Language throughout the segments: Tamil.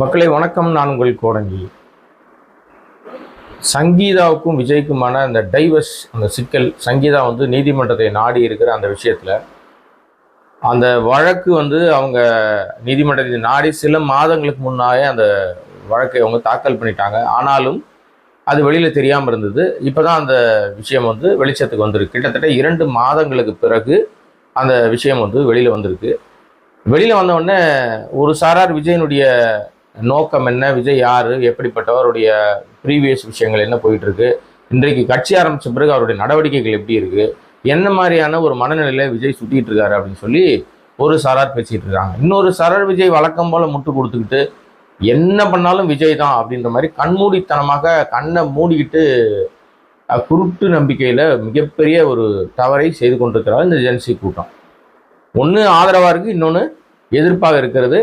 மக்களை வணக்கம். நான் உங்கள் கோடங்கி. சங்கீதாவுக்கும் விஜய்க்குமான அந்த டைவர்ஸ், அந்த சிக்கல், சங்கீதா நீதிமன்றத்தை நாடி இருக்கிற அந்த விஷயத்தில் அந்த வழக்கு அவங்க நீதிமன்றத்தை நாடி சில மாதங்களுக்கு முன்னாலே அந்த வழக்கை அவங்க தாக்கல் பண்ணிட்டாங்க. ஆனாலும் அது வெளியில் தெரியாமல் இருந்தது. இப்போ தான் அந்த விஷயம் வெளிச்சத்துக்கு வந்திருக்கு. கிட்டத்தட்ட 2 மாதங்களுக்கு பிறகு அந்த விஷயம் வெளியில் வந்திருக்கு. வெளியில் வந்தவுடனே ஒரு சாரார் விஜயனுடைய நோக்கம் என்ன, விஜய் யார், எப்படிப்பட்டவர், அவருடைய ப்ரீவியஸ் விஷயங்கள் என்ன போயிட்டுருக்கு, இன்றைக்கு கட்சி ஆரம்பித்த பிறகு அவருடைய நடவடிக்கைகள் எப்படி இருக்குது, என்ன மாதிரியான ஒரு மனநிலையில் விஜய் சுற்றிட்டு இருக்காரு அப்படின்னு சொல்லி ஒரு சாரார் பேசிகிட்டு இருக்காங்க. இன்னொரு சாரார் விஜய் வழக்கம் போல் முட்டு கொடுத்துக்கிட்டு என்ன பண்ணாலும் விஜய் தான் அப்படின்ற மாதிரி கண்மூடித்தனமாக கண்ணை மூடிக்கிட்டு குருட்டு நம்பிக்கையில் மிகப்பெரிய ஒரு தவறை செய்து கொண்டிருக்கிறார் இந்த ஜென்சி கூட்டம். ஒன்று ஆதரவாக இருக்குது, இன்னொன்று எதிர்ப்பாக இருக்கிறது.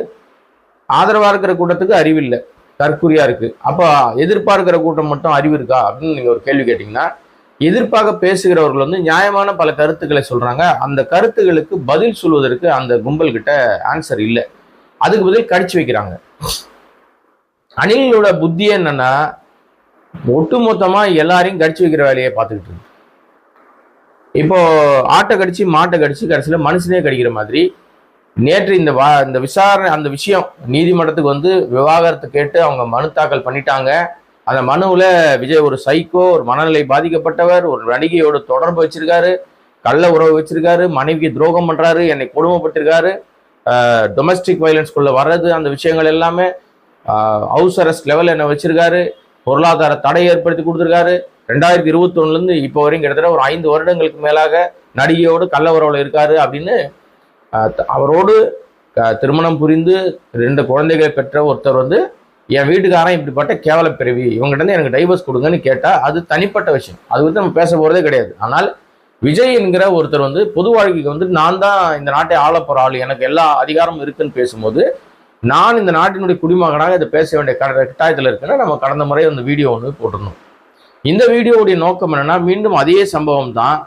ஆதரவாக இருக்கிற கூட்டத்துக்கு அறிவில்லை, தற்குறியாக இருக்குது. அப்போ எதிர்ப்பாக இருக்கிற கூட்டம் மட்டும் அறிவு இருக்கா அப்படின்னு நீங்கள் ஒரு கேள்வி கேட்டிங்கன்னா, எதிர்ப்பாக பேசுகிறவர்கள் நியாயமான பல கருத்துக்களை சொல்கிறாங்க. அந்த கருத்துக்களுக்கு பதில் சொல்வதற்கு அந்த கும்பல்கிட்ட ஆன்சர் இல்லை. அதுக்கு பதில் கடிச்சு வைக்கிறாங்க. அணிலோட புத்தி என்னன்னா, ஒட்டுமொத்தமாக எல்லாரையும் கடிச்சு வைக்கிற வேலையை பார்த்துக்கிட்டு இருக்கு. இப்போ ஆட்டை கடிச்சு மாட்டை கடிச்சு கடைசியில் மனுஷனே கடிக்கிற மாதிரி நேற்று இந்த விசாரணை, அந்த விஷயம் நீதிமன்றத்துக்கு விவாகரத்து கேட்டு அவங்க மனு தாக்கல் பண்ணிட்டாங்க. அந்த மனுவில் விஜய் ஒரு சைக்கோ, ஒரு மனநிலை பாதிக்கப்பட்டவர், ஒரு நடிகையோட தொடர்பு வச்சிருக்காரு, கள்ள உறவு வச்சிருக்காரு, மனைவிக்கு துரோகம் பண்றாரு, என்னை கொடுமைப்பட்டிருக்காரு, டொமஸ்டிக் வயலன்ஸ்குள்ள வர்றது, அந்த விஷயங்கள் எல்லாமே ஹவுஸ் அரெஸ்ட் லெவல் என்ன வச்சிருக்காரு, பொருளாதார தடை ஏற்படுத்தி கொடுத்துருக்காரு. 2021 இப்போ வரையும் கிட்டத்தட்ட ஒரு 5 வருடங்களுக்கு மேலாக நடிகையோடு கள்ள உறவுல இருக்காரு அப்படின்னு அவரோடு திருமணம் புரிந்து 2 குழந்தைகளை பெற்ற ஒருத்தர் என் வீட்டுக்காரன் இப்படிப்பட்ட கேவல பிறவி, இவங்ககிட்ட எனக்கு டைவர்ஸ் கொடுங்கன்னு கேட்டால் அது தனிப்பட்ட விஷயம். அது நம்ம பேச போகிறதே கிடையாது. ஆனால் விஜய் என்கிற ஒருத்தர் பொது வாழ்க்கைக்கு நான் தான் இந்த நாட்டை ஆள போகிற ஆள், எனக்கு எல்லா அதிகாரமும் இருக்குன்னு பேசும்போது நான் இந்த நாட்டினுடைய குடிமகனாக இதை பேச வேண்டிய கட்டாயத்தில் இருக்குன்னா நம்ம கடந்த முறை அந்த வீடியோ போட்டிருந்தோம். இந்த வீடியோவுடைய நோக்கம் என்னன்னா, மீண்டும் அதே சம்பவம் தான்,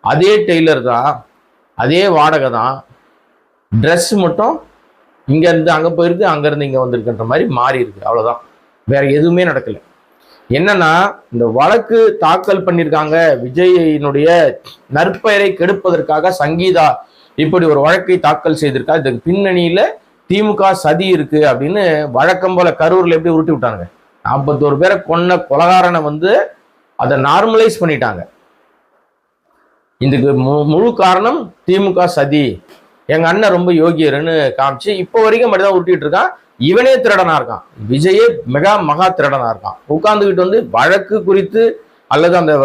அதே டெய்லர் தான், அதே வாடகை தான், ட்ரெஸ் மட்டும் இங்கேருந்து அங்கே போயிருக்கு, அங்கேருந்து இங்கே வந்திருக்குன்ற மாதிரி மாறி இருக்கு. அவ்வளோதான், வேற எதுவுமே நடக்கலை. என்னன்னா, இந்த வழக்கு தாக்கல் பண்ணியிருக்காங்க, விஜயினுடைய நற்பெயரை கெடுப்பதற்காக சங்கீதா இப்படி ஒரு வழக்கை தாக்கல் செய்திருக்கா, இதுக்கு பின்னணியில் திமுக சதி இருக்கு அப்படின்னு வழக்கம் போல கரூரில் எப்படி உருட்டி விட்டாங்க. 41 பேரை கொன்ன கொலகாரனை அதை நார்மலைஸ் பண்ணிட்டாங்க. இதுக்கு முழு காரணம் திமுக சதி, எங்க அண்ணன் ரொம்ப யோகியர்னு காமிச்சு இப்போ வரைக்கும் மட்டும்தான் உருட்டிட்டு இருக்கான். இவனே திருடனா இருக்கான், விஜயே மகா திருடனா இருக்கான். உட்கார்ந்துக்கிட்டு வழக்கு குறித்து அல்லது அந்த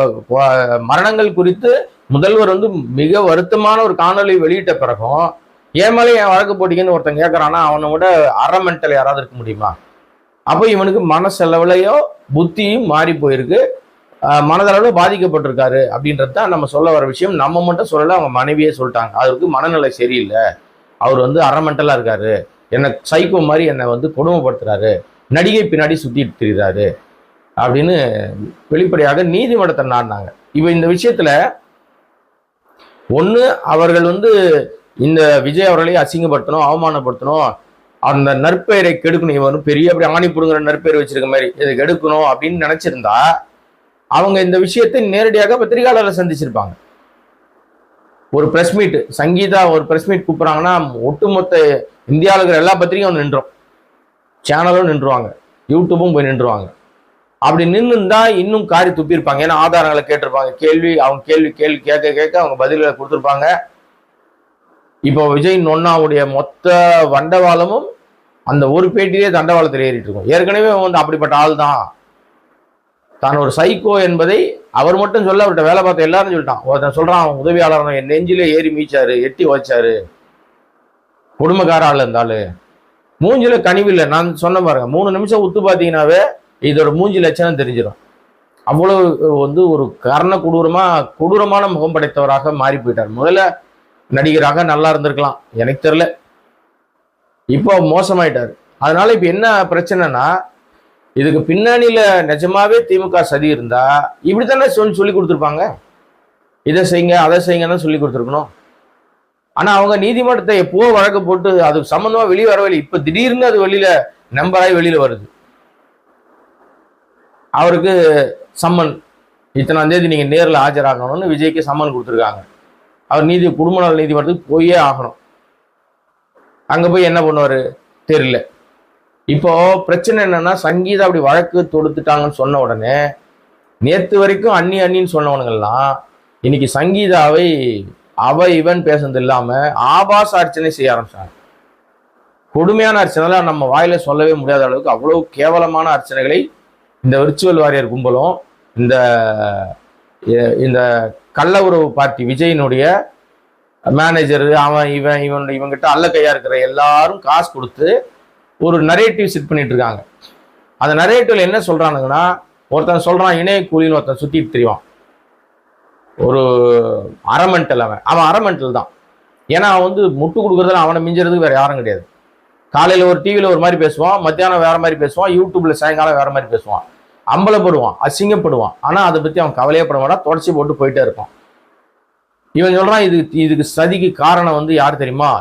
மரணங்கள் குறித்து முதல்வர் மிக வருத்தமான ஒரு காணொலி வெளியிட்ட பிறகும் என் மேலே என் வழக்கு போட்டிங்கன்னு ஒருத்தன் கேட்கறான்னா அவனை விட அறமெண்டல் யாராவது இருக்க முடியுமா? அப்போ இவனுக்கு மனசெலவுலையோ புத்தியும் மாறி போயிருக்கு, மனதளவில் பாதிக்கப்பட்டிருக்காரு அப்படின்றது தான் நம்ம சொல்ல வர விஷயம். நம்ம மட்டும் சொல்லலை, அவங்க மனைவியே சொல்லிட்டாங்க. அவருக்கு மனநிலை சரியில்லை, அவர் அறமெண்டலாக இருக்காரு, என்னை சைக்கோ மாதிரி என்னை கொடுமைப்படுத்துறாரு, நடிகை பின்னாடி சுற்றிட்டு திரிகிறாரு அப்படின்னு வெளிப்படையாக நீதிமன்றத்தை நாடினாங்க. இப்போ இந்த விஷயத்தில் ஒன்று அவர்கள் இந்த விஜய் அவர்களையே அசிங்கப்படுத்தணும், அவமானப்படுத்தணும், அந்த நற்பெயரை கெடுக்கணும், இவன் பெரிய அப்படி ஆணி புடுங்குற நற்பெயர் வச்சிருக்க மாதிரி இதை கெடுக்கணும் அப்படின்னு நினைச்சிருந்தா அவங்க இந்த விஷயத்தை நேரடியாக பத்திரிகையாளர்களை சந்திச்சிருப்பாங்க. ஒரு பிரஸ் மீட், சங்கீதா ஒரு பிரஸ் மீட் கூப்பிட்றாங்கன்னா ஒட்டுமொத்த இந்தியாவில் இருக்கிற எல்லா பத்திரிகையும் நின்றோம், சேனலும் நின்றுவாங்க, யூடியூப்பும் போய் நின்றுவாங்க. அப்படி நின்றுந்தா இன்னும் காரி துப்பியிருப்பாங்க. ஏன்னா ஆதாரங்களை கேட்டிருப்பாங்க, அவங்க கேள்வி கேட்க கேட்க அவங்க பதில்களை கொடுத்துருப்பாங்க. இப்போ விஜய் நொன்னாவுடைய மொத்த வண்டவாளமும் அந்த ஒரு பேட்டிலே தண்டவாளத்தில் ஏறிட்டு இருக்கும். ஏற்கனவே அப்படிப்பட்ட ஆள் தான், தான் ஒரு சைக்கோ என்பதை அவர் மட்டும் சொல்ல, அவர்கிட்ட வேலை பார்த்த எல்லாரும் சொல்லிட்டான். ஒருத்தன் சொல்றான், அவன் உதவியாளர் என் நெஞ்சிலே ஏறி மீச்சாரு, எட்டி வச்சாரு, குடும்பக்கார ஆள் இருந்தாலும் மூஞ்சில கனிவில்லை. நான் சொன்ன பாருங்க, 3 நிமிஷம் உத்து பார்த்தீங்கன்னாவே இதோட மூஞ்சி லட்சணம் தெரிஞ்சிடும். அவ்வளவு ஒரு கொடூரமான முகம் படைத்தவராக மாறி போயிட்டார். முதல்ல நடிகராக நல்லா இருந்திருக்கலாம், எனக்கு தெரியல, இப்போ மோசமாயிட்டாரு. அதனால இப்ப என்ன பிரச்சனைனா, இதுக்கு பின்னணியில நிஜமாவே திமுக சதி இருந்தா இப்படித்தானே சொல்லி கொடுத்துருப்பாங்க, இதை செய்யுங்க அதை செய்யுங்கன்னு சொல்லி கொடுத்துருக்கணும். ஆனா அவங்க நீதிமன்றத்தை எப்போ வழக்கு போட்டு அதுக்கு சம்பந்தமா வெளியே வரவில்லை. இப்ப திடீர்னு அது வெளியில நம்பராகி வெளியில வருது. அவருக்கு சம்மன், இத்தனாம் தேதி நீங்க நேரில் ஆஜராகணும்னு விஜய்க்கு சம்மன் கொடுத்துருக்காங்க. அவர் குடும்ப நல நீதிமன்றத்துக்கு போயே ஆகணும். அங்க போய் என்ன பண்ணுவாரு தெரியல. இப்போ பிரச்சனை என்னன்னா, சங்கீதா அப்படி வழக்கு தொடுத்துட்டாங்கன்னு சொன்ன உடனே நேத்து வரைக்கும் அண்ணின்னு சொன்னவனுங்கெல்லாம் இன்னைக்கு சங்கீதாவை இவன் பேசுனது இல்லாம ஆபாச அர்ச்சனை செய்ய ஆரம்பிச்சாங்க. கொடுமையான அர்ச்சனைலாம் நம்ம வாயில சொல்லவே முடியாத அளவுக்கு அவ்வளவு கேவலமான அர்ச்சனைகளை இந்த விர்ச்சுவல் வாரியர் கும்பலும் இந்த இந்த கள்ள உறவு பார்ட்டி விஜயினுடைய மேனேஜர் இவங்கிட்ட அல்ல கையா இருக்கிற எல்லாரும் காசு கொடுத்து ஒரு நரேட்டிவ் செட் பண்ணிட்டு இருக்காங்க. அந்த நரேட்டிவ்ல என்ன சொல்றானுங்கன்னா, ஒருத்தன் சொல்றான் இணைய கூலின்னு, ஒருத்தன் சுத்திட்டு தெரியும் ஒரு அரமெண்டல். அவன் அரமெண்டல் தான். ஏன்னா அவன் முட்டு கொடுக்குறதுல அவனை மிஞ்சறதுக்கு வேற யாரும் கிடையாது. காலையில ஒரு டிவியில ஒரு மாதிரி பேசுவான், மத்தியானம் வேற மாதிரி பேசுவான், யூடியூப்ல சாயங்காலம் வேற மாதிரி பேசுவான், அம்பலப்படுவான், அசிங்கப்படுவான். ஆனா அதை பத்தி அவன் கவலையே பட மாட்டான், தொடச்சி போட்டு போயிட்டே இருப்பான். இவன் சொல்றான் இதுக்கு சதிக்கு காரணம் யார் தெரியுமா?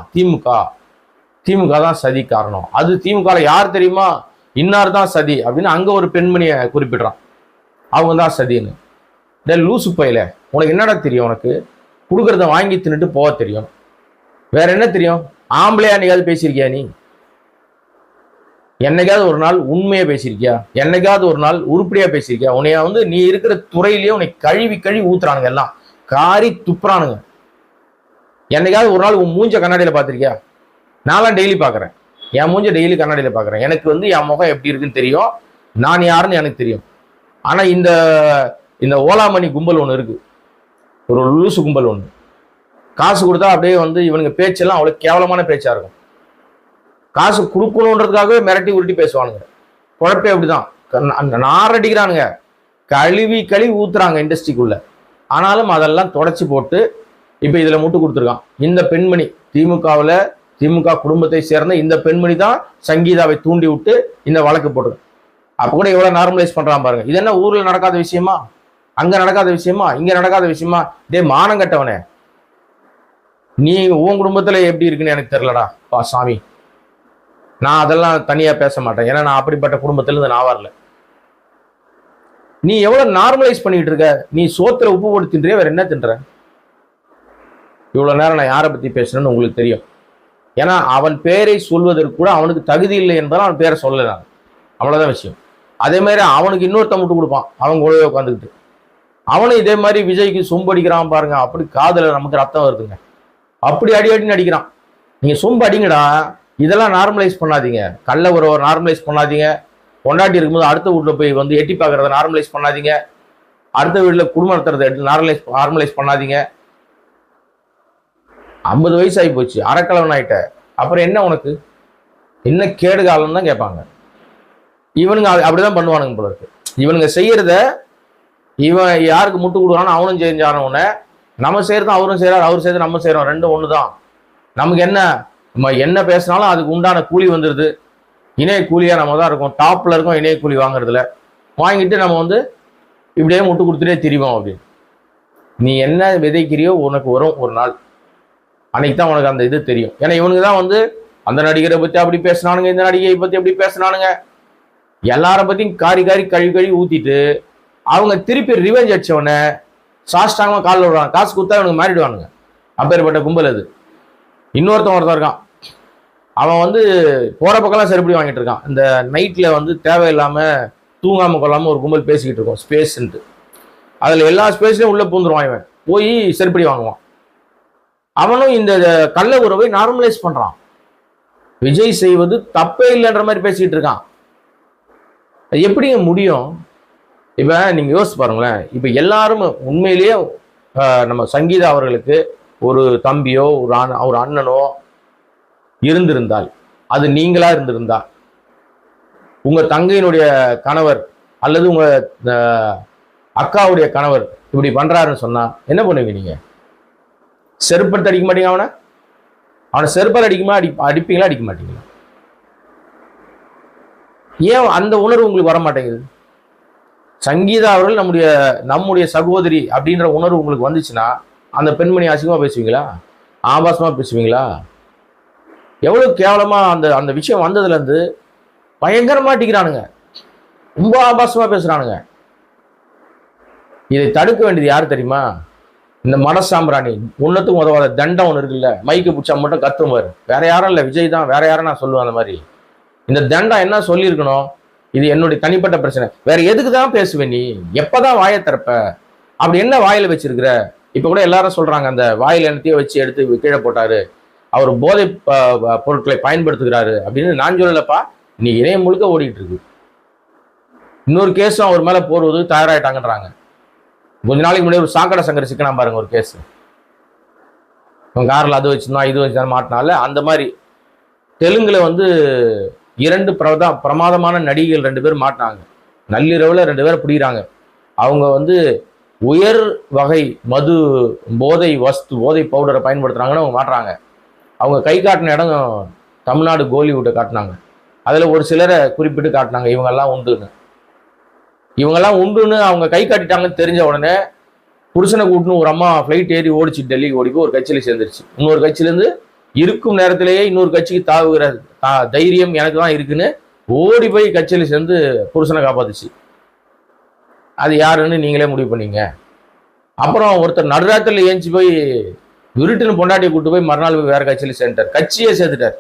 திமுக தான் சதி காரணம். அது திமுக யார் தெரியுமா? இன்னார் தான் சதி அப்படின்னு அங்க ஒரு பெண்மணியை குறிப்பிடுறான். அவங்க தான் சதின்னு. லூசு பையில, உனக்கு என்னடா தெரியும்? உனக்கு கொடுக்கறத வாங்கி தின்னுட்டு போக தெரியும், வேற என்ன தெரியும்? ஆம்பளையா என்னைக்காவது பேசியிருக்கியா? நீ என்னைக்காவது ஒரு நாள் உண்மையா பேசியிருக்கியா? என்னைக்காவது ஒரு நாள் உருப்படியா பேசியிருக்கியா? உன்னைய நீ இருக்கிற துறையிலேயே உன்னை கழுவி ஊத்துறானுங்க, எல்லாம் காரி துப்புறானுங்க. என்னைக்காவது ஒரு நாள் உன் மூஞ்ச கண்ணாடியில பார்த்திருக்கியா? நான்லாம் டெய்லி பார்க்குறேன். என் மூஞ்ச டெய்லி கண்ணாடியில பார்க்குறேன். எனக்கு என் முகம் எப்படி இருக்குன்னு தெரியும், நான் யாருன்னு எனக்கு தெரியும். ஆனா இந்த ஓலாமணி கும்பல் ஒன்று இருக்கு, ஒரு லூசு கும்பல் ஒன்று. காசு கொடுத்தா அப்படியே இவனுங்க பேச்செல்லாம் அவ்வளோ கேவலமான பேச்சா இருக்கும். காசு கொடுக்கணுன்றதுக்காகவே மிரட்டி உருட்டி பேசுவானுங்க. குழப்பே அப்படிதான், நாரடிக்கிறானுங்க, கழுவி ஊத்துறாங்க இண்டஸ்ட்ரிக்குள்ள. ஆனாலும் அதெல்லாம் தொடச்சி போட்டு இப்ப இதுல முட்டு கொடுத்துருக்கான் இந்த பெண்மணி. திமுக குடும்பத்தை சேர்ந்த இந்த பெண்மணி தான் சங்கீதாவை தூண்டி விட்டு இந்த வழக்கு போட்டு அப்ப கூட எவ்வளவு நார்மலைஸ் பண்றான் பாருங்க. இது என்ன ஊர்ல நடக்காத விஷயமா? அங்க நடக்காத விஷயமா? இங்க நடக்காத விஷயமா? மானம் கட்டவனே, நீ உன் குடும்பத்துல எப்படி இருக்குன்னு எனக்கு தெரியலடா பா சாமி. நான் அதெல்லாம் தனியா பேச மாட்டேன், ஏன்னா நான் அப்படிப்பட்ட குடும்பத்துல இருந்து நான் வரல. நீ எவ்வளவு நார்மலைஸ் பண்ணிட்டு இருக்க? நீ சோத்துல உப்பு போட்டு தின்றிய, வேற என்ன தின்ற? இவ்வளவு நேரம் நான் யாரை பத்தி பேசுறேன்னு உங்களுக்கு தெரியும். ஏன்னா அவன் பேரை சொல்வதற்கு கூட அவனுக்கு தகுதி இல்லை என்பதால் அவன் பேரை சொல்லல. அவ்வளவுதான் விஷயம். அதே மாதிரி அவனுக்கு இன்னொருத்த முட்டு கொடுப்பான், அவன் கூடவே உட்காந்துக்கிட்டு. அவனும் இதே மாதிரி விஜய்க்கு சொம்பு அடிக்கிறான் பாருங்க. அப்படி காதுல நமக்கு ரத்தம் வருதுங்க. அப்படி அடின்னு அடிக்கிறான். நீங்க சொம்பு அடிங்கடா, இதெல்லாம் நார்மலைஸ் பண்ணாதீங்க. கள்ள உறவை நார்மலைஸ் பண்ணாதீங்க. கொண்டாட்டி இருக்கும்போது அடுத்த வீட்டுல போய் எட்டி பார்க்கறத நார்மலைஸ் பண்ணாதீங்க. அடுத்த வீட்டுல குடும்பம் நடத்துறத நார்மலைஸ் பண்ணாதீங்க. 50 வயசு ஆகி போச்சு, அறக்கலவன் ஆயிட்ட, அப்புறம் என்ன உனக்கு என்ன கேடு காலம் தான் கேட்பாங்க. இவனுங்க அப்படிதான் பண்ணுவானுங்க போல இருக்கு. இவனுங்க செய்யறத இவன் யாருக்கு முட்டு கொடுக்குறான்னு அவனும் செஞ்சானவன, நம்ம செய்யறதும் அவரும் செய்யறாரு, அவர் செய்யறது நம்ம செய்யறோம், ரெண்டும் ஒண்ணுதான். நமக்கு என்ன, நம்ம என்ன பேசினாலும் அதுக்கு உண்டான கூலி வந்துடுது. இணைய கூலியா நம்ம தான் இருக்கும், டாப்ல இருக்கும் இணைய கூலி வாங்குறதுல. வாங்கிட்டு நம்ம இப்படியே முட்டு கொடுத்துட்டே திரிவோம் அப்படின்னு. நீ என்ன விதைக்கிறியோ உனக்கு வரும் ஒரு நாள், அன்னைக்கு தான் உனக்கு அந்த இது தெரியும். ஏன்னா இவனுக்கு தான் அந்த நடிகரை பத்தி அப்படி பேசினானுங்க, இந்த நடிகையை பத்தி அப்படி பேசினானுங்க, எல்லார பத்தியும் காரி கழுவி ஊத்திட்டு அவங்க திருப்பி ரிவெஞ்ச் அடிச்சவன சாஷ்டாங்கமா காலில் விடுவாங்க. காசு கொடுத்தா அவனுக்கு மாறிடுவானுங்க. அப்பேற்பட்ட கும்பல் அது. ஒருத்தன் இருக்கான், அவன் போற பக்கம்லாம் செருப்படி வாங்கிட்டு இருக்கான். இந்த நைட்ல தேவையில்லாம தூங்காம கொள்ளாம ஒரு கும்பல் பேசிக்கிட்டு இருக்கோம் ஸ்பேஸ்ன்ட்டு. அதுல எல்லா ஸ்பேஸ்லயும் உள்ள பூந்துருவான். இவன் போய் செருப்படி வாங்குவான். அவனும் இந்த கள்ள உறவை நார்மலைஸ் பண்றான். விஜய் செய்வது தப்பே இல்லைன்ற மாதிரி பேசிக்கிட்டு இருக்கான். எப்படிங்க முடியும்? இப்ப நீங்க யோசிச்சு பாருங்களேன். இப்ப எல்லாரும் உண்மையிலேயே நம்ம சங்கீதா அவர்களுக்கு ஒரு தம்பியோ ஒரு அண்ணனோ இருந்திருந்தால், அது நீங்களா இருந்திருந்தா, உங்க தங்கையினுடைய கணவர் அல்லது உங்க அக்காவுடைய கணவர் இப்படி பண்றாருன்னு சொன்னா என்ன பண்ணுவீங்க? நீங்க செருப்பத்தை அடிக்க மாட்டீங்க? அவனை செருப்பால் அடிப்பீங்களா அடிக்க மாட்டீங்களா? ஏன் அந்த உணர்வு உங்களுக்கு வர மாட்டேங்குது? சங்கீதா அவர்கள் நம்முடைய சகோதரி அப்படின்ற உணர்வு உங்களுக்கு வந்துச்சுன்னா அந்த பெண்மணி அசிங்கமா பேசுவீங்களா? ஆபாசமா பேசுவீங்களா? எவ்வளவு கேவலமா அந்த விஷயம் வந்ததுல இருந்து பயங்கரமா அடிக்கிறானுங்க, ரொம்ப ஆபாசமா பேசுறானுங்க. இதை தடுக்க வேண்டியது யாரு தெரியுமா? இந்த மட சாம்பிராணி, ஒன்னத்துக்கும் உதவாத தண்டம் ஒன்று இருக்குல்ல, மைக்கு பிடிச்சா மட்டும் கத்துமாரு, வேற யாரும் இல்லை, விஜய் தான், வேற யாரும் நான் சொல்லுவேன். அந்த மாதிரி இந்த தண்டம் என்ன சொல்லியிருக்கணும், இது என்னுடைய தனிப்பட்ட பிரச்சனை, வேற எதுக்கு தான் பேசுவேன், நீ எப்பதான் வாயை திறப்ப, அப்படி என்ன வாயில வச்சிருக்கிற? இப்ப கூட எல்லாரும் சொல்றாங்க அந்த வாயில என்னத்தையும் வச்சு எடுத்து கீழே போட்டாரு, அவர் போதை பொருட்களை பயன்படுத்துகிறாரு அப்படின்னு. நான் சொல்லலப்பா, நீ இணையம் முழுக்க ஓடிட்டு இருக்கு. இன்னொரு கேஸும் அவர் மேல போடுவது தயாராயிட்டாங்கன்றாங்க. கொஞ்ச நாளைக்கு முன்னாடி ஒரு சாக்கடை சங்கர் சிக்கனா பாருங்க, ஒரு கேஸ், காரில் அது வச்சுருந்தா இது வச்சுதான் மாட்டினால. அந்த மாதிரி தெலுங்குல வந்து 2 பிரமாதமான நடிகைகள் 2 பேர் மாட்டினாங்க. நள்ளிரவுல 2 பேரை பிடிக்கிறாங்க. அவங்க வந்து உயர் வகை மது போதை பவுடரை பயன்படுத்துறாங்கன்னு அவங்க மாட்டுறாங்க. அவங்க கை காட்டின இடம் தமிழ்நாடு கோலிவுட்டை காட்டினாங்க. அதுல ஒரு சிலரை குறிப்பிட்டு காட்டினாங்க, இவங்கெல்லாம் உண்டுன்னு அவங்க கை காட்டிட்டாங்கன்னு தெரிஞ்ச உடனே புருஷனை கூட்டுன்னு ஒரு அம்மா ஃப்ளைட் ஏறி ஓடிச்சு, டெல்லிக்கு ஓடி போய் ஒரு கட்சியில சேர்ந்துருச்சு. இன்னொரு கட்சியிலேருந்து இருக்கும் நேரத்திலேயே இன்னொரு கட்சிக்கு தாவுகிற தைரியம் எனக்கு தான் இருக்குன்னு ஓடி போய் கட்சியில சேர்ந்து புருஷனை காப்பாத்துச்சு. அது யாருன்னு நீங்களே முடிவு பண்ணீங்க. அப்புறம் ஒருத்தர் நடுராத்திரில ஏஞ்சி போய் விருட்டுன்னு பொண்டாட்டியை கூட்டு போய் மறுநாள் போய் வேற கட்சியில சேர்ந்துட்டார், கட்சியே சேர்த்துட்டார்.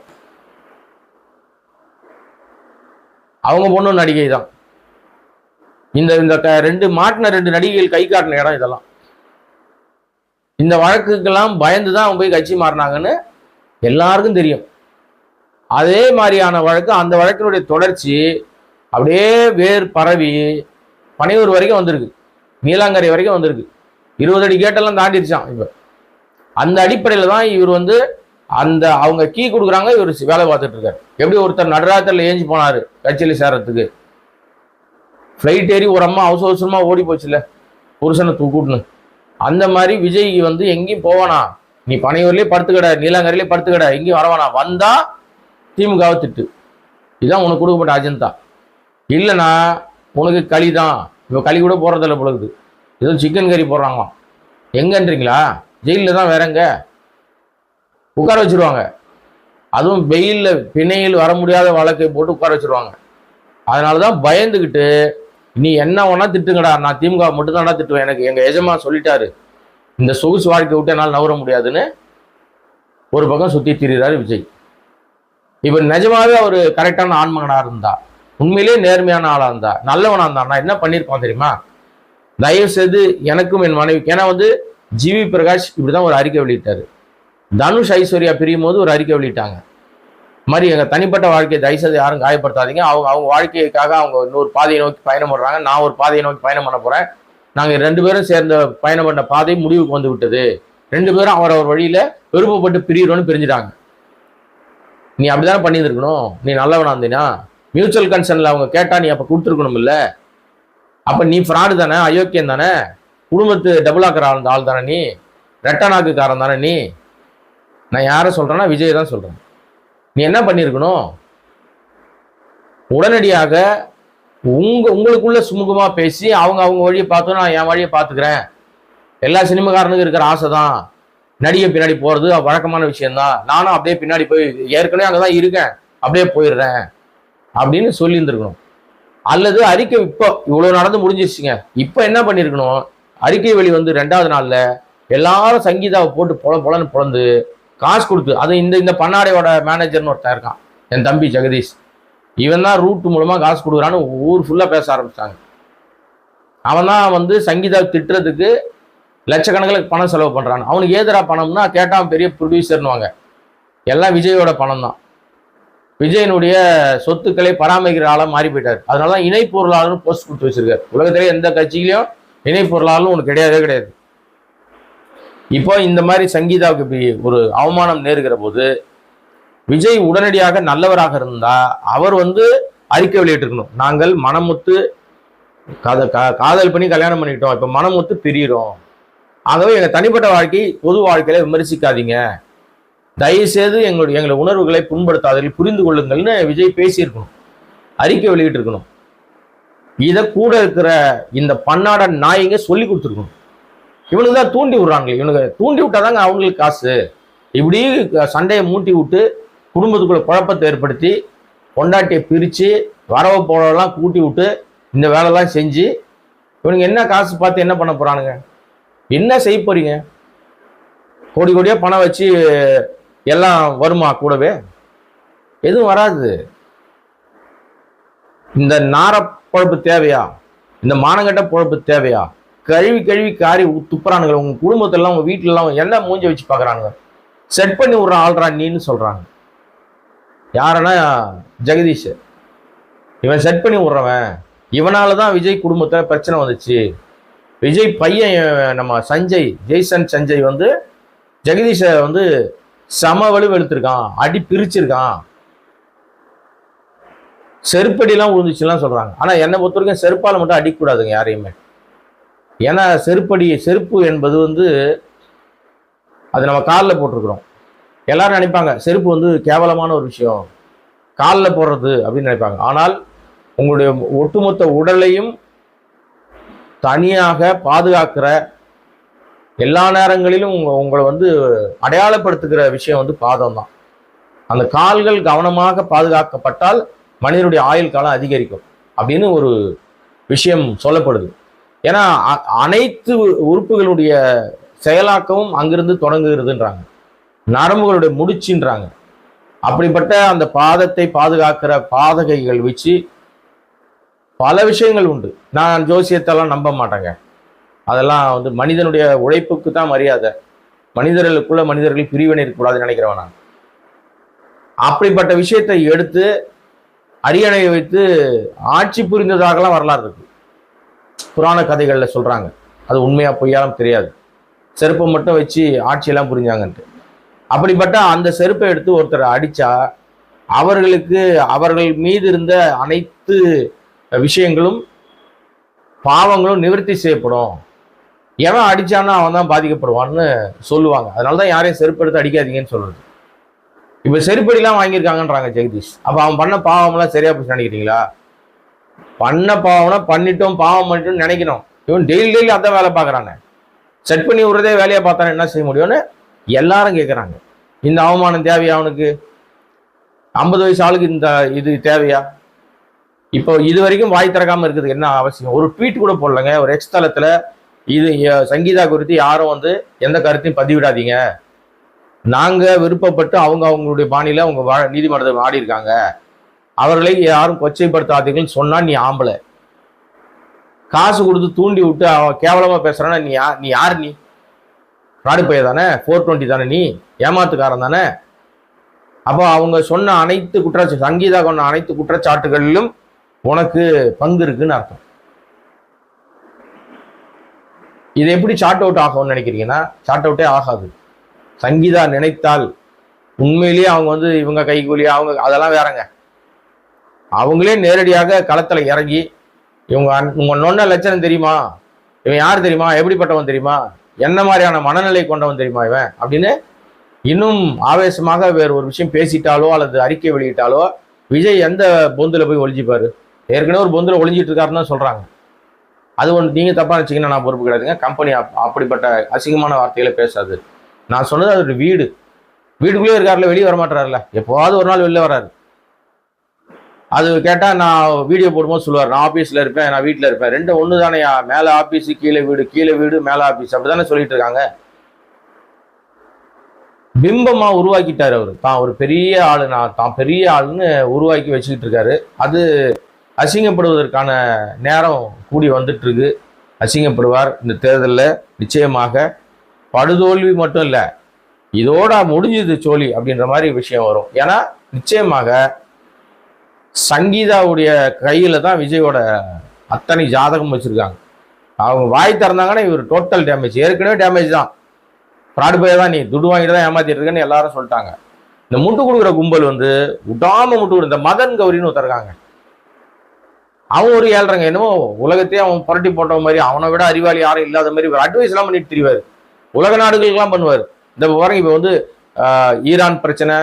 அவங்க பொண்ணும் நடிகை தான். இந்த 2 நடிகைகள் கை காட்டின இடம் இதெல்லாம். இந்த வழக்குக்கெல்லாம் பயந்துதான் அவங்க போய் கட்சி மாறினாங்கன்னு எல்லாருக்கும் தெரியும். அதே மாதிரியான வழக்கு, அந்த வழக்கினுடைய தொடர்ச்சி அப்படியே வேர் பரவி பனையூர் வரைக்கும் வந்திருக்கு, நீலாங்கரை வரைக்கும் வந்திருக்கு, 20 அடி கேட்டெல்லாம் தாண்டிடுச்சான். இப்ப அந்த அடிப்படையில தான் இவர் வந்து அந்த அவங்க கீ கொடுக்குறாங்க, இவர் வேலை பார்த்துட்டு இருக்காரு. எப்படி ஒருத்தர் நடுராத்திரில ஏஞ்சி போனாரு கட்சியில சேர்றதுக்கு, ஃப்ளைட் ஏறி ஒரு அம்மா அவசரமா ஓடி போச்சுல புருஷனை தூக்கூட்டுன்னு. அந்த மாதிரி விஜய் வந்து எங்கேயும் போவானா, நீ பனையூர்லயே படுத்துக்கட, நீலாங்கரையிலே படுத்துக்கட, எங்கேயும் வரவானா, வந்தா திமுகவை திட்டு, இதுதான் உனக்கு கொடுக்கப்பட்ட அஜெண்டா. இல்லைன்னா உனக்கு களி தான். இப்போ களி கூட போடுறதில்ல பொழுது, ஏதோ சிக்கன் கறி போடுறாங்களாம். எங்கன்றீங்களா? ஜெயிலில் தான், வேற எங்க உட்கார வச்சிருவாங்க. அதுவும் வெயிலில் பிணையில் வர முடியாத வழக்கை போட்டு உட்கார வச்சிருவாங்க. அதனாலதான் பயந்துக்கிட்டு நீ என்ன வேணா திட்டுங்கடா, நான் திமுக மட்டும்தான்டா திட்டுவேன், எனக்கு எங்க எஜமா சொல்லிட்டாரு, இந்த சொகுசு வாழ்க்கை விட்டு என்னால் நவர முடியாதுன்னு ஒரு பக்கம் சுத்தி திரிகிறாரு விஜய். இப்ப நிஜமாவே அவர் கரெக்டான ஆண்மகனா இருந்தா, உண்மையிலேயே நேர்மையான ஆளா இருந்தா, நல்லவனா இருந்தா, நான் என்ன பண்ணிருப்பான் தெரியுமா? தயவு செய்து எனக்கும் என் மனைவிக்கு, ஏன்னா வந்து ஜிவி பிரகாஷ் இப்படிதான் ஒரு அறிக்கை வெளியிட்டாரு, தனுஷ் ஐஸ்வர்யா பிரியும் போது ஒரு அறிக்கை வெளியிட்டாங்க, மாதிரி எங்க தனிப்பட்ட வாழ்க்கையை தயவுசெய்து யாரும் காயப்படுத்தாதீங்க, அவங்க வாழ்க்கைக்காக அவங்க இன்னொரு பாதையை நோக்கி பயணம் பண்றாங்க, நான் ஒரு பாதையை நோக்கி பயணம் பண்ண போறேன், நாங்க 2 பேரும் சேர்ந்த பயணம் பண்ண பாதை முடிவுக்கு வந்து விட்டது, 2 பேரும் அவர் வழியில விருப்பப்பட்டு பிரியிறோன்னு பிரிஞ்சுட்டாங்க. நீ அப்படிதானே பண்ணியிருக்கணும், நீ நல்லவனா இருந்தீனா, மியூச்சுவல் கன்சர்ன்ல அவங்க கேட்டா நீ அப்ப கொடுத்துருக்கணும் இல்ல, அப்ப நீ ஃப்ராடு தானே, அயோக்கியம் தானே, குடும்பத்து டபுளாக்கிற ஆள் தானே, நீ ரெட்டனாக்குக்காரன் தானே நீ. நான் யாரை சொல்றேன்னா விஜய் தான் சொல்றேன். நீ என்ன பண்ணிருக்கணும், உடனடியாக உங்களுக்குள்ள சுமூகமா பேசி அவங்க வழியை பார்த்தோம், நான் என் வழியை பார்த்துக்கிறேன், எல்லா சினிமாக்காரனுக்கும் இருக்கிற ஆசை தான் நடிகை பின்னாடி போறது வழக்கமான விஷயம்தான், நானும் அப்படியே பின்னாடி போய் ஏற்கனவே அங்கதான் இருக்கேன் அப்படியே போயிடுறேன் அப்படின்னு சொல்லி இருந்திருக்கணும். அல்லது அறிக்கை இப்போ இவ்வளவு நடந்து முடிஞ்சிருச்சுங்க, இப்போ என்ன பண்ணிருக்கணும், அறிக்கை வெளி வந்து 2வது நாள்ல எல்லாரும் சங்கீதாவை போட்டு பொலன்னு பொழந்து காசு கொடுத்து, அது இந்த பண்ணாடையோட மேனேஜர்னு ஒருத்தன் இருக்கான், என் தம்பி ஜெகதீஷ், இவன் தான் ரூட் மூலமா காசு கொடுக்குறான்னு ஊர் ஃபுல்லா பேச ஆரம்பிச்சிட்டாங்க. அவன் தான் வந்து சங்கீதா திட்டுறதுக்கு லட்சக்கணக்கில் பணம் செலவு பண்றான். அவனுக்கு ஏதரா பணம்னா கேட்டான் பெரிய ப்ரொடியூசர்னுவாங்க, எல்லாம் விஜயோட பணம் தான். விஜயனுடைய சொத்துக்களை பராமரிக்கிற ஆளா மாறி போயிட்டாரு. அதனாலதான் இணை பொருளாளர்னு போஸ்ட் கொடுத்து வச்சிருக்காரு. உலகத்திலே எந்த கட்சியிலையும் இணை பொருளாளர்னு ஒன்று கிடையாது. இப்போ இந்த மாதிரி சங்கீதாவுக்கு இப்படி ஒரு அவமானம் நேருகிற போது விஜய் உடனடியாக நல்லவராக இருந்தா அவர் வந்து அறிக்கை வெளியிட்டிருக்கணும், நாங்கள் மனமுத்து காதல் பண்ணி கல்யாணம் பண்ணிட்டோம், இப்ப மனமுத்து பிரியிறோம், ஆகவே எங்க தனிப்பட்ட வாழ்க்கை பொது வாழ்க்கையில விமர்சிக்காதீங்க, தயவுசெய்து எங்களை உணர்வுகளை புண்படுத்தாதீர்கள், புரிந்து கொள்ளுங்கள்னு விஜய் பேசியிருக்கணும், அறிக்கை வெளியிட்டு இருக்கணும். இதை கூட இருக்கிற இந்த பன்னாட நாய்ங்க சொல்லி கொடுத்துருக்கணும். இவனுக்கு தான் தூண்டி விடுறாங்க, இவனுக்கு தூண்டி விட்டாதாங்க அவங்களுக்கு காசு. இப்படி சண்டையை மூட்டி விட்டு குடும்பத்துக்குள்ள குழப்பத்தை ஏற்படுத்தி பொண்டாட்டியை பிரித்து வரவு போடலாம் கூட்டி விட்டு இந்த வேலைலாம் செஞ்சு இவனுங்க என்ன காசு பார்த்து என்ன பண்ண போகிறானுங்க? என்ன செய்ய போறீங்க? கோடி கோடியாக பணம் வச்சு எல்லாம் வருமா? கூடவே எதுவும் வராது. இந்த நார பொழப்பு தேவையா? இந்த மானங்கட்ட பொழப்பு தேவையா? கழுவி கழுவி காரி துப்புறானுங்க. உங்க குடும்பத்திலாம் உங்க வீட்டிலலாம் என்ன மூஞ்ச வச்சு பார்க்குறானுங்க? செட் பண்ணி விட்ற ஆள்றா நீன்னு சொல்றாங்க. யாருன்னா ஜெகதீஷ். இவன் செட் பண்ணி விட்றவன். இவனால தான் விஜய் குடும்பத்தில் பிரச்சனை வந்துச்சு. விஜய் பையன் நம்ம சஞ்சய், ஜெய்சன் சஞ்சய் வந்து ஜெகதீஷை வந்து சம வலு வெளுத்திருக்கான், அடி பிரிச்சிருக்கான், செருப்படிலாம் விழுந்துச்சுலாம் சொல்றாங்க. ஆனா என்னை பொறுத்த வரைக்கும் செருப்பால மட்டும் அடிக்கக்கூடாதுங்க யாரையுமே. ஏன்னா செருப்பு என்பது வந்து அது நம்ம காலில் போட்டிருக்கிறோம். எல்லாரும் நினைப்பாங்க செருப்பு வந்து கேவலமான ஒரு விஷயம், காலில் போடுறது அப்படின்னு நினைப்பாங்க. ஆனால் உங்களுடைய ஒட்டுமொத்த உடலையும் தனியாக பாதுகாக்கிற, எல்லா நேரங்களிலும் உங்களை வந்து அடையாளப்படுத்துகிற விஷயம் வந்து பாதம் தான். அந்த கால்கள் கவனமாக பாதுகாக்கப்பட்டால் மனிதனுடைய ஆயுள் காலம் அதிகரிக்கும் அப்படின்னு ஒரு விஷயம் சொல்லப்படுது. ஏன்னா அனைத்து உறுப்புகளுடைய செயலாக்கமும் அங்கிருந்து தொடங்குகிறதுன்றாங்க, நரம்புகளுடைய முடிச்சுன்றாங்க. அப்படிப்பட்ட அந்த பாதத்தை பாதுகாக்கிற பாதகைகள் வச்சு பல விஷயங்கள் உண்டு. நான் ஜோசியத்தெல்லாம் நம்ப மாட்டேங்க. அதெல்லாம் வந்து மனிதனுடைய உழைப்புக்கு தான் மரியாதை. மனிதர்களுக்குள்ள மனிதர்கள் பிரிவினை இருக்கக்கூடாதுன்னு நினைக்கிறவன் நான். அப்படிப்பட்ட விஷயத்தை எடுத்து அரியணையை வைத்து ஆட்சி புரிந்ததாகலாம் வரலாறு இருக்கு, புராண கதைகள்ல சொல்றாங்க. அது உண்மையா பொய்யாலும் தெரியாது. செருப்பை மட்டும் வச்சு ஆட்சியெல்லாம் புரிஞ்சாங்கன்ட்டு. அப்படிப்பட்ட அந்த செருப்பை எடுத்து ஒருத்தர் அடிச்சா அவர்களுக்கு அவர்கள் மீது இருந்த அனைத்து விஷயங்களும் பாவங்களும் நிவர்த்தி செய்யப்படும். எவன் அடிச்சானா அவன் தான் பாதிக்கப்படுவான்னு சொல்லுவாங்க. அதனாலதான் யாரையும் செருப்பு எடுத்து அடிக்காதீங்கன்னு சொல்றது. இப்ப செருப்படிலாம் வாங்கியிருக்காங்கன்றாங்க ஜெகதீஷ். அப்ப அவன் பண்ண பாவம்லாம் சரியா போச்சு நினைக்கிறீங்களா? பண்ண பாவம்னா பண்ணிட்டோம், பாவம் பண்ணிட்டோம்னு நினைக்கணும். இவன் டெய்லி அதான் வேலை பார்க்கறானே, செட் பண்ணி விடுறதே வேலையை பார்த்தானே என்ன செய்ய முடியும்னு எல்லாரும் கேட்கறாங்க. இந்த அவமானம் தேவையா அவனுக்கு? 50 வயசு ஆளுக்கு இந்த இது தேவையா? இப்போ இது வரைக்கும் வாய் திறக்காம இருக்குது என்ன அவசியம்? ஒரு ட்வீட் கூட போடலங்க. ஒரு எக்ஸ் தளத்துல இது சங்கீதா குறித்து யாரும் வந்து எந்த கருத்தையும் பதிவிடாதீங்க, நாங்க விருப்பப்பட்டு அவங்களுடைய பாணியில அவங்க நீதிமன்றத்தை ஆடி இருக்காங்க, அவர்களை யாரும் கொச்சைப்படுத்தாதீங்கன்னு சொன்னா நீ ஆம்பளை. காசு கொடுத்து தூண்டி விட்டு அவன் கேவலமா பேசுறான்னா நீ யார்? நீ ராடு பைய தானே, 420 தானே, நீ ஏமாத்துக்காரன் தானே. அப்போ அவங்க சொன்ன அனைத்து சங்கீதா சொன்ன அனைத்து குற்றச்சாட்டுகளிலும் உனக்கு பங்கு இருக்குன்னு அர்த்தம். இது எப்படி சார்ட் அவுட் ஆகும்னு நினைக்கிறீங்கன்னா சார்ட் அவுட்டே ஆகாது. சங்கீதா நினைத்தால் உண்மையிலேயே அவங்க வந்து இவங்க கைகூலி அவங்க அதெல்லாம் வேறங்க. அவங்களே நேரடியாக களத்துல இறங்கி உங்க நொன்ன லட்சணம் தெரியுமா, இவன் யார் தெரியுமா, எப்படிப்பட்டவன் தெரியுமா, என்ன மாதிரியான மனநிலை கொண்டவன் தெரியுமா இவன் அப்படின்னு இன்னும் ஆவேசமாக வேறு ஒரு விஷயம் பேசிட்டாலோ அல்லது அறிக்கை வெளியிட்டாலோ விஜய் எந்த பொந்துல போய் ஒளிஞ்சிப்பாரு? ஏற்கனவே ஒரு பொந்துல ஒளிஞ்சிட்டு இருக்காருன்னு தான் சொல்றாங்க. அது ஒன்று நீங்க தப்பா நினைச்சீங்கன்னா நான் பொறுப்பு கிடையாதுங்க. கம்பெனி அப்படிப்பட்ட அசிங்கமான வார்த்தைகளை பேசாது. நான் சொன்னது அது வீட்டுக்குள்ளே இருக்காருல, வெளியே வரமாட்டாருல, எப்போவாவது ஒரு நாள் வெளில வராரு. அது கேட்டா நான் வீடியோ போடும்போது சொல்லுவார், நான் ஆபீஸ்ல இருப்பேன், நான் வீட்டுல இருப்பேன், ரெண்டு ஒண்ணு தானேயா, மேல ஆபீஸ் கீழே வீடு, கீழே வீடு மேல ஆபீஸ், அப்படித்தானே சொல்லிட்டு இருக்காங்க. பிம்பமா உருவாக்கிட்டாரு அவரு. தான் ஒரு பெரிய ஆளு, நான் தான் பெரிய ஆளுன்னு உருவாக்கி வச்சுக்கிட்டு இருக்காரு. அது அசிங்கப்படுவதற்கான நேரம் கூடி வந்துட்டு இருக்கு. அசிங்கப்படுவார் இந்த தேர்தலில் நிச்சயமாக. படுதோல்வி மட்டும் இல்லை, இதோட முடிஞ்சது சோழி அப்படின்ற மாதிரி விஷயம் வரும். ஏன்னா நிச்சயமாக சங்கீதாவுடைய கையில தான் விஜயோட அத்தனை ஜாதகம் வச்சிருக்காங்க. அவங்க வாய் திறந்தாங்கன்னா இவர் டோட்டல் டேமேஜ், ஏற்கனவே டேமேஜ் தான். ஃப்ராடு பைய தான், நீ துட்டு வாங்கிட்டு தான் ஏமாத்திட்டு இருக்கேன்னு எல்லாரும் சொல்லிட்டாங்க. இந்த முட்டு கொடுக்குற கும்பல் வந்து விடாம முட்டு கொடுக்குற இந்த மதன் கௌரின்னு ஒருத்தருக்காங்க. அவன் ஒரு ஏழ்றங்க, என்னமோ உலகத்தையே அவன் புரட்டி போட்ட மாதிரி, அவனை விட அறிவாளி யாரும் இல்லாத மாதிரி ஒரு அட்வைஸ் எல்லாம் பண்ணிட்டு திரிவாரு. உலக நாடுகளுக்கெல்லாம் பண்ணுவார். இந்த பாருங்க, இப்போ வந்து ஈரான் பிரச்சனை,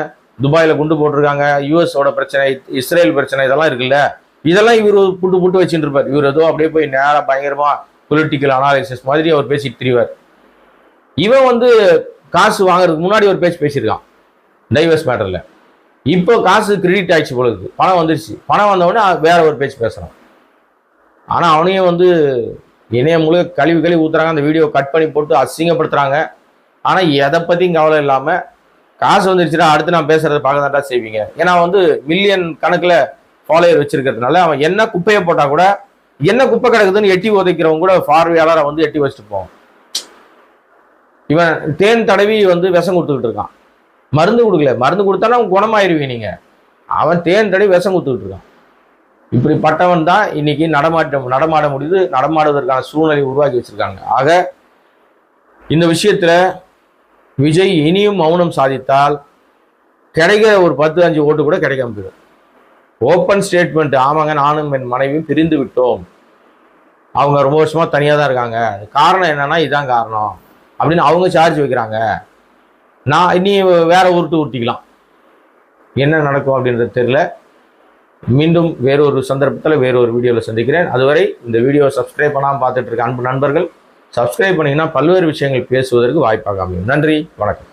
துபாயில குண்டு போட்டிருக்காங்க, யூஎஸோட பிரச்சனை, இஸ்ரேல் பிரச்சனை, இதெல்லாம் இருக்குல்ல, இதெல்லாம் இவர் புட்டு வச்சுட்டு இருப்பார். இவர் ஏதோ அப்படியே போய் நேரம் பயங்கரமா பொலிட்டிக்கல் அனாலிசிஸ் மாதிரி அவர் பேசிட்டு திரிவார். இவன் வந்து காசு வாங்குறதுக்கு முன்னாடி ஒரு பேச்சு பேசியிருக்கான் டைவர்ஸ் மேட்டர்ல. இப்போ காசு கிரெடிட் ஆயிடுச்சு போல இருக்கு, பணம் வந்துருச்சு. பணம் வந்தவொடனே வேற ஒரு பேச்சு பேசுறான். ஆனா அவனையும் வந்து இணையம் முழுக்க கழிவு ஊத்துறாங்க, அந்த வீடியோ கட் பண்ணி போட்டு அசிங்கப்படுத்துறாங்க. ஆனா எதை பத்தியும் கவலை இல்லாம காசு வந்துருச்சுன்னா அடுத்து நான் பேசுறதை பார்க்க தான்டா செய்வீங்க. ஏன்னா வந்து மில்லியன் கணக்குல ஃபாலோயர் வச்சிருக்கிறதுனால அவன் என்ன குப்பையை போட்டா கூட என்ன குப்பை கிடக்குதுன்னு எட்டி உதைக்கிறவங்க கூட பார்வையாளரை வந்து எட்டி வச்சுட்டு போவோம். இவன் தேன் தடவி வந்து விஷம் கொடுத்துக்கிட்டு இருக்கான், மருந்து கொடுக்கல. மருந்து கொடுத்தாலும் அவன் குணமாயிருவீங்க நீங்க. அவன் தேன் தடவி விஷம் கொடுத்துக்கிட்டு இருக்கான். இப்படிப்பட்டவன் தான் இன்னைக்கு நடமாட முடியுது, நடமாடுவதற்கான சூழ்நிலை உருவாக்கி வச்சிருக்காங்க. ஆக இந்த விஷயத்துல விஜய் இனியும் மௌனம் சாதித்தால் கிடைக்கிற ஒரு 10-5 ஓட்டு கூட கிடைக்காம போயிடும். ஓப்பன் ஸ்டேட்மெண்ட், ஆமாங்க நானும் என் மனைவியும் பிரிந்து விட்டோம், அவங்க ரொம்ப வருஷமா தனியா தான் இருக்காங்க, காரணம் என்னன்னா இதுதான் காரணம் அப்படின்னு அவங்க சார்ஜ் வைக்கிறாங்க. நான் இனி வேற உருட்டிக்கலாம். என்ன நடக்கும் அப்படின்றது தெரியல. மீண்டும் வேறொரு சந்தர்ப்பத்தில் வேறொரு வீடியோவில் சந்திக்கிறேன். அதுவரை இந்த வீடியோவை சப்ஸ்கிரைப் பண்ணாமல் பார்த்துட்டு இருக்க அன்பு நண்பர்கள் சப்ஸ்கிரைப் பண்ணிங்கன்னா பல்வேறு விஷயங்கள் பேசுவதற்கு வாய்ப்பாக அமையும். நன்றி, வணக்கம்.